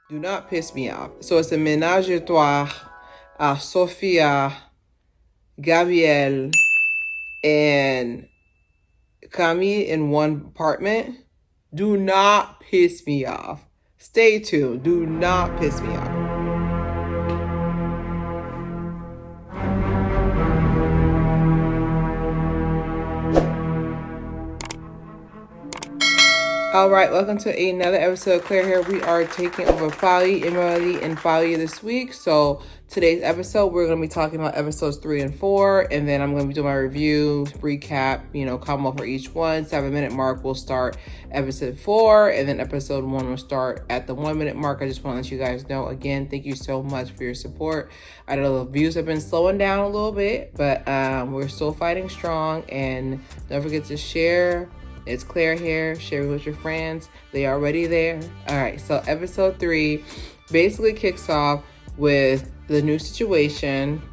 Do not piss me off. So it's a ménage à trois, Sophia, Gabrielle, and Camille in one apartment. Do not piss me off. Stay tuned. Do not piss me off. All right, welcome to another episode of Claire Haire. We are taking over Polly, Emily, and Polly this week. So today's episode, we're going to be talking about episodes 3 and 4, and then I'm going to be doing my review, recap, combo for each one. 7-minute mark, we'll start episode 4, and then episode 1 will start at the 1-minute mark. I just want to let you guys know, again, thank you so much for your support. I know the views have been slowing down a little bit, but we're still fighting strong, and don't forget to share. It's Claire Haire. Share it with your friends. They are already there. All right. So episode 3 basically kicks off with the new situation.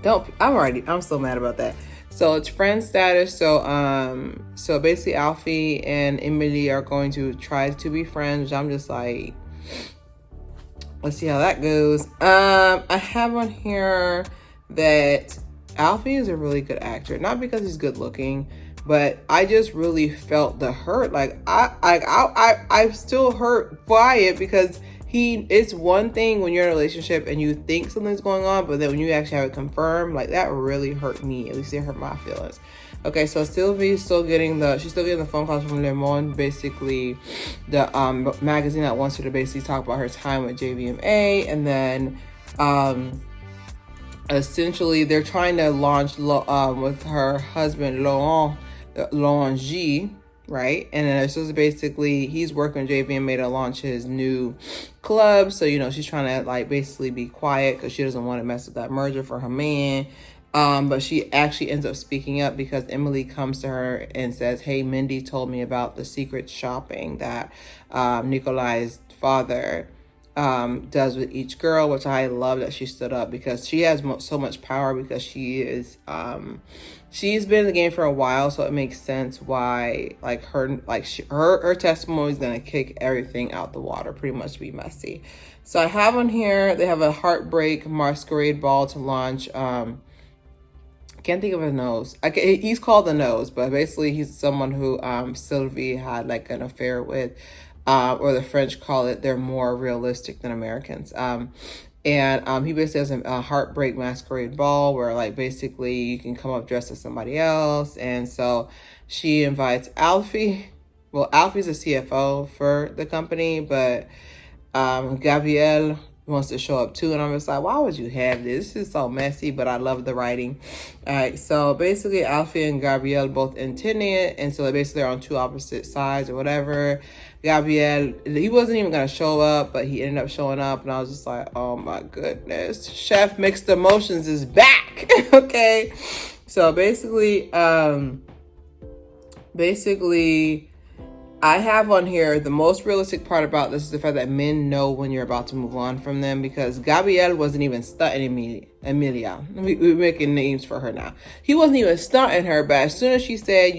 I'm so mad about that. So it's friend status. So basically Alfie and Emily are going to try to be friends. I'm just like, let's see how that goes. I have on here that Alfie is a really good actor, not because he's good looking, but I just really felt the hurt. Like I'm still hurt by it because it's one thing when you're in a relationship and you think something's going on, but then when you actually have it confirmed, like that really hurt me. At least it hurt my feelings. Okay, so Sylvie's still getting the phone calls from Le Monde, basically the magazine that wants her to basically talk about her time with JVMA, and then essentially they're trying to launch with her husband Laurent G, right? And then so basically he's working with JVMA to launch his new club. So she's trying to like basically be quiet because she doesn't want to mess with that merger for her man. But she actually ends up speaking up because Emily comes to her and says, "Hey, Mindy told me about the secret shopping that Nikolai's father does with each girl," which I love that she stood up because she has so much power because she is she's been in the game for a while, so it makes sense why her testimony is gonna kick everything out the water, pretty much be messy. So I have on here they have a heartbreak masquerade ball to launch. Can't think of his nose. He's called the Nose, but basically he's someone who Sylvie had like an affair with. Or the French call it, they're more realistic than Americans. And he basically has a heartbreak masquerade ball where like basically you can come up dressed as somebody else. And so she invites Alfie. Well, Alfie's a CFO for the company, but Gabrielle wants to show up too, and I'm just like, why would you have this? This is so messy, but I love the writing. All right, so basically Alfie and Gabrielle both intending it, and so basically they're on two opposite sides or whatever. Gabrielle, he wasn't even gonna show up, but he ended up showing up, and I was just like, oh my goodness, Chef Mixed Emotions is back. Okay, so basically I have on here the most realistic part about this is the fact that men know when you're about to move on from them, because Gabrielle wasn't even stunting Emilia. We're making names for her now. He wasn't even stunting her, but as soon as she said,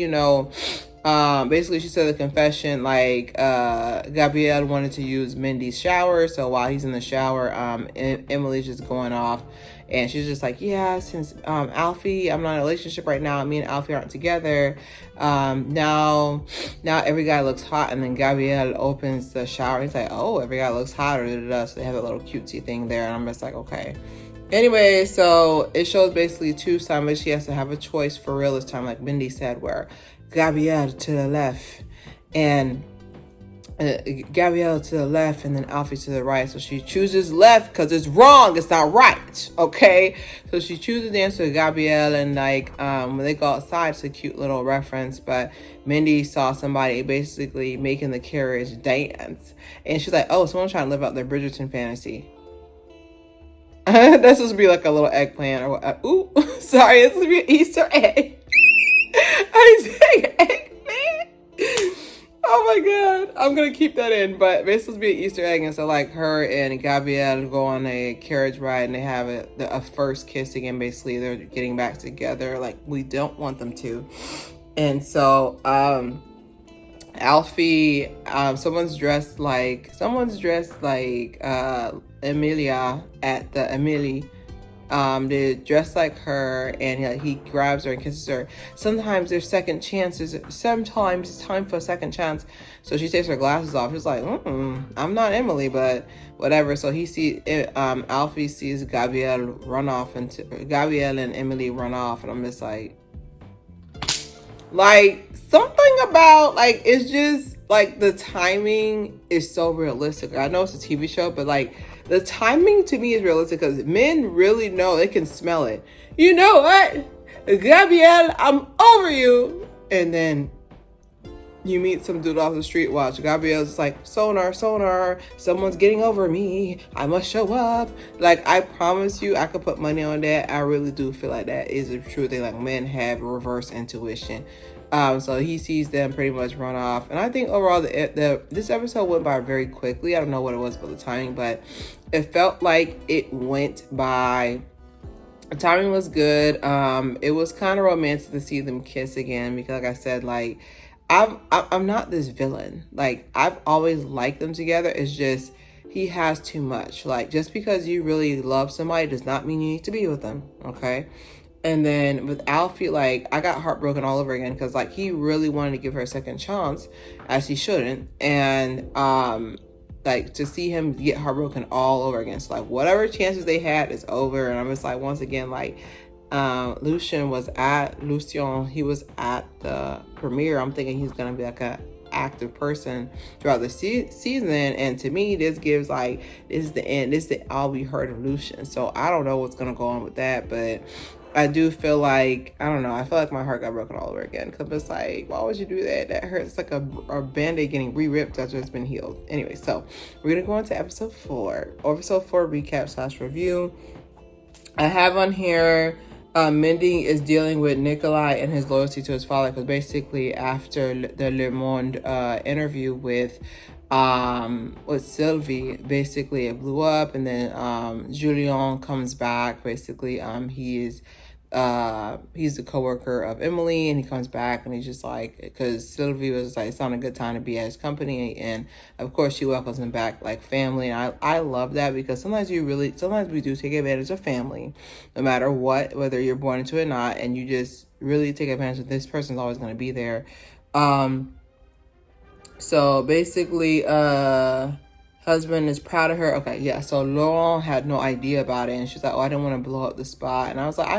basically she said the confession, like Gabrielle wanted to use Mindy's shower, so while he's in the shower, Emily's just going off. And she's just like, yeah, since Alfie, I'm not in a relationship right now. Me and Alfie aren't together. Now every guy looks hot. And then Gabrielle opens the shower. He's like, oh, every guy looks hot. So they have a little cutesy thing there. And I'm just like, okay. Anyway, so it shows basically two sides, but she has to have a choice for real this time, like Mindy said, where Gabrielle to the left and Gabrielle to the left and then Alfie to the right. So she chooses left because it's wrong. It's not right. Okay. So she chooses to dance with Gabrielle, and when they go outside, it's a cute little reference, but Mindy saw somebody basically making the carriage dance, and she's like, oh, someone's trying to live out their Bridgerton fantasy. That's supposed to be like a little eggplant or what? Ooh, sorry, this would be an Easter egg. I say eggplant. Oh my god, I'm gonna keep that in, but it's supposed to be an Easter egg, and so like her and Gabrielle go on a carriage ride and they have a first kiss again. Basically, they're getting back together like we don't want them to, and so Alfie, someone's dressed like Emilia at the Emily. They dress like her, and he grabs her and kisses her. Sometimes there's second chances. Sometimes it's time for a second chance. So she takes her glasses off. She's like, I'm not Emily, but whatever. So Alfie sees Gabrielle and Emily run off, and I'm just like something about it's just the timing is so realistic. I know it's a TV show, but the timing to me is realistic because men really know, they can smell it. You know what, Gabrielle, I'm over you. And then you meet some dude off the street, watch. Gabrielle's like, sonar, someone's getting over me. I must show up. I promise you, I could put money on that. I really do feel like that is a true thing. Men have reverse intuition. So he sees them pretty much run off. And I think overall, this episode went by very quickly. I don't know what it was about the timing, but it felt like it went by. The timing was good. It was kind of romantic to see them kiss again because, like I said, I'm not this villain. I've always liked them together. It's just he has too much. Just because you really love somebody does not mean you need to be with them. Okay. And then with Alfie, I got heartbroken all over again because he really wanted to give her a second chance, as he shouldn't. And to see him get heartbroken all over again. So whatever chances they had is over. And I'm just once again, Lucien, he was at the premiere. I'm thinking he's gonna be a active person throughout the season, and to me this gives this is the end. This is all we heard of Lucien. So I don't know what's gonna go on with that, but I do feel I don't know, I feel my heart got broken all over again because it's why would you do that? That hurts. A band-aid getting re-ripped after it's been healed. Anyway, so we're gonna go on to episode 4 recap / review. I have on here Mindy is dealing with Nikolai and his loyalty to his father, because basically after the Le Monde interview with Sylvie, basically it blew up, and then Julien comes back. Basically he's the coworker of Emily, and he comes back and he's just because Sylvie was it's not a good time to be at his company, and of course she welcomes him back like family. And I love that, because sometimes we do take advantage of family, no matter what, whether you're born into it or not, and you just really take advantage of this person's always going to be there. So basically husband is proud of her. Okay, yeah. So Laurent had no idea about it, and she's like, "Oh, I didn't want to blow up the spot." And I was like,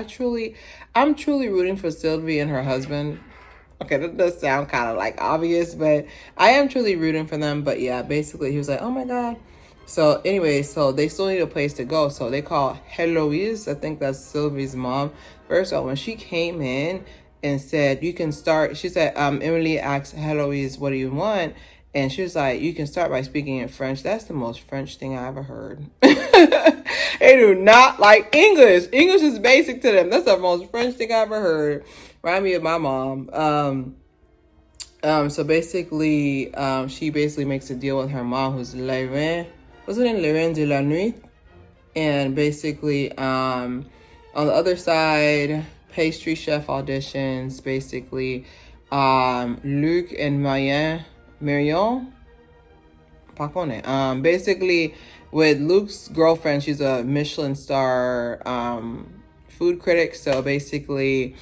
I'm truly rooting for Sylvie and her husband. Okay, that does sound kind of obvious, but I am truly rooting for them. But yeah, basically he was like, "Oh my God." So anyway, so they still need a place to go. So they call Heloise, I think that's Sylvie's mom. First of all, when she came in and said, "You can start," she said, Emily asked Heloise, "What do you want?" And she was like, "You can start by speaking in French." That's the most French thing I ever heard. They do not like English. English is basic to them. That's the most French thing I ever heard. Remind me of my mom. So basically, she basically makes a deal with her mom, who's Lorraine. What's her name? Lorraine de la Nuit. And basically, on the other side, pastry chef auditions. Basically, Luc and Marion, basically with Luke's girlfriend, she's a Michelin star food critic. So basically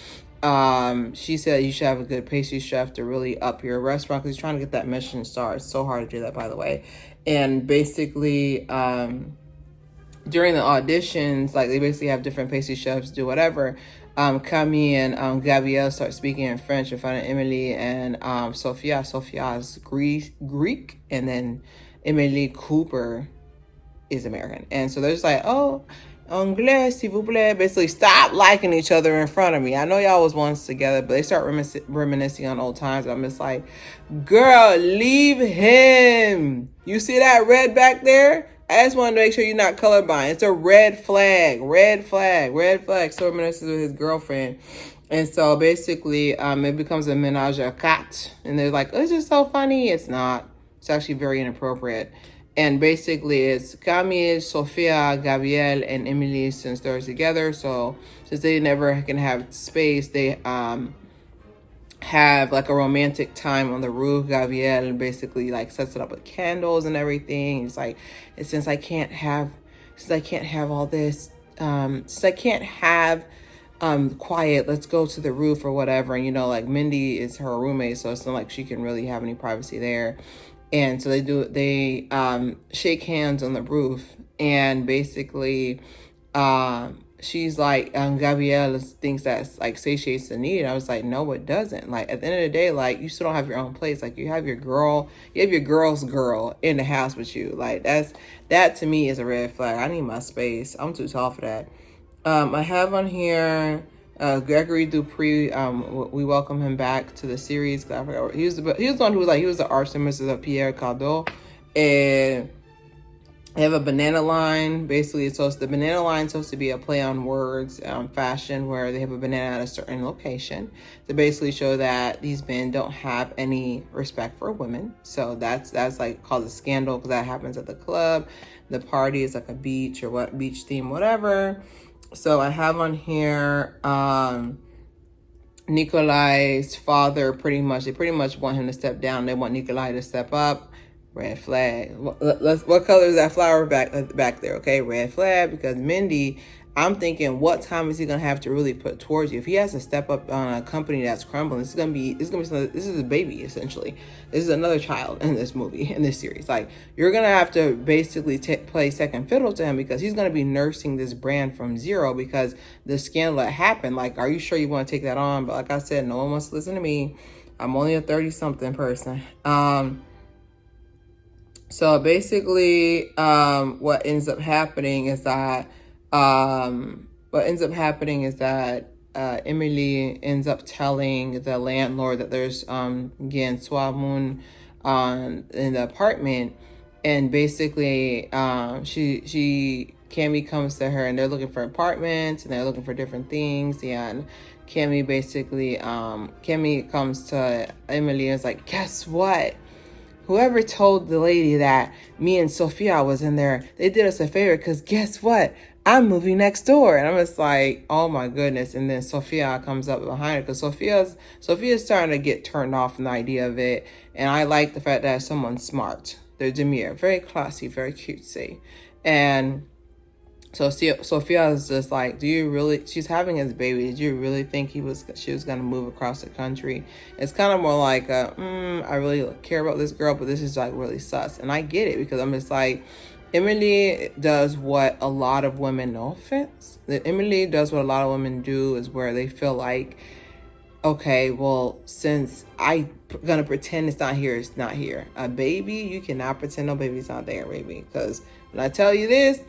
she said you should have a good pastry chef to really up your restaurant, because he's trying to get that Michelin star. It's so hard to do that, by the way. And basically during the auditions, they basically have different pastry chefs do whatever. Camille and Gabrielle start speaking in French in front of Emily and Sophia. Sophia is Greek, and then Emily Cooper is American. And so they're just "Oh, anglais, s'il vous plaît." Basically, stop liking each other in front of me. I know y'all was once together, but they start reminiscing on old times. I'm just girl, leave him. You see that red back there? I just want to make sure you're not colorblind. It's a red flag. So reminiscent with his girlfriend. And so basically, it becomes a menage a quatre. And they're like, "It's just so funny." It's not. It's actually very inappropriate. And basically, it's Camille, Sophia, Gabrielle, and Emily, since they're together. So since they never can have space, they have like a romantic time on the roof. Gabriel basically like sets it up with candles and everything. He's like, since I can't have all this, since I can't have quiet, let's go to the roof or whatever. And like Mindy is her roommate, so it's not like she can really have any privacy there. And so they shake hands on the roof, and basically she's like, Gabrielle thinks that's like satiates the need. I was like, no, it doesn't. Like at the end of the day, like you still don't have your own place. Like you have your girl's girl in the house with you. Like that to me is a red flag. I need my space. I'm too tall for that. I have on here Gregory Dupree. We welcome him back to the series. He was the one who was like, he was the arch nemesis of Pierre Cardin. And they have a banana line. Basically, the banana line is supposed to be a play on words, fashion, where they have a banana at a certain location to basically show that these men don't have any respect for women. So that's like called a scandal, because that happens at the club. The party is like a beach or beach theme, whatever. So I have on here Nikolai's father. They pretty much want him to step down. They want Nikolai to step up. Red flag. What color is that flower back there? Okay, red flag. Because Mindy, I'm thinking, what time is he gonna have to really put towards you? If he has to step up on a company that's crumbling, this is a baby essentially. This is another child in this movie, in this series. Like you're gonna have to basically play second fiddle to him, because he's gonna be nursing this brand from zero because the scandal that happened. Like, are you sure you want to take that on? But like I said, no one wants to listen to me. I'm only a 30-something person. So basically, what ends up happening is that Emily ends up telling the landlord that there's again Swamun in the apartment, and basically Cammy comes to her, and they're looking for apartments and they're looking for different things. And Cammy comes to Emily and is like, guess what? Whoever told the lady that me and Sophia was in there, they did us a favor, because guess what? I'm moving next door. And I'm just like, oh my goodness. And then Sophia comes up behind her, because Sophia's starting to get turned off from the idea of it. And I like the fact that someone's smart. They're demure, very classy, very cutesy. And so Sophia is just like, she's having his baby. Did you really think she was going to move across the country? It's kind of more like, I really care about this girl, but this is like really sus. And I get it, because I'm just like, Emily does what a lot of women, no offense, Emily does what a lot of women do, is where they feel like, okay, well, since I'm going to pretend it's not here, it's not here. A baby, you cannot pretend no baby's not there, baby. Because when I tell you this,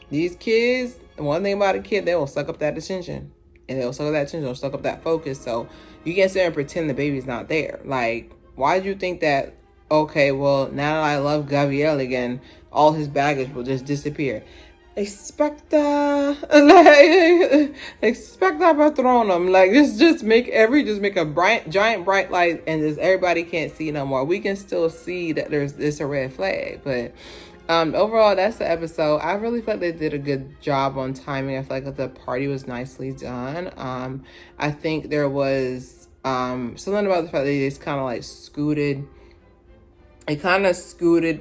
these kids, one thing about a kid, they will suck up that attention. And they'll suck up that attention, they'll suck up that focus. So you can't sit there and pretend the baby's not there. Like, why do you think that, okay, well, now that I love Gabriel again, all his baggage will just disappear? Expecta patronum. Like, just make a giant bright light, and just everybody can't see no more. We can still see that there's a red flag, but overall, that's the episode. I really felt they did a good job on timing. I feel like the party was nicely done. I think there was something about the fact that they just kind of like scooted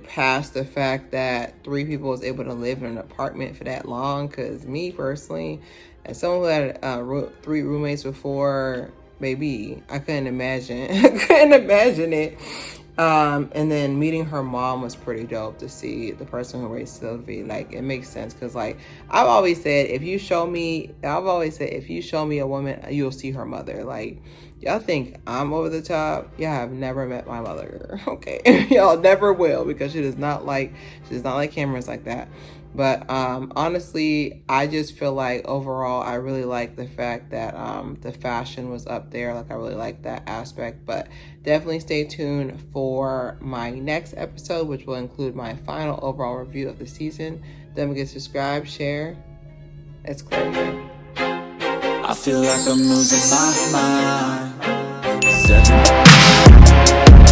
past the fact that 3 people was able to live in an apartment for that long. Because me personally, as someone who had 3 roommates before, baby, I couldn't imagine. It. And then meeting her mom was pretty dope, to see the person who raised Sylvie. Like, it makes sense, because like I've always said, if you show me a woman, you'll see her mother. Like, y'all think I'm over the top? Y'all have never met my mother, okay? Y'all never will, because she does not like cameras like that. But honestly, I just feel like overall, I really like the fact that the fashion was up there. Like, I really like that aspect. But definitely stay tuned for my next episode, which will include my final overall review of the season. Don't forget to subscribe, share. It's Claire Haire. I feel like I'm losing my mind.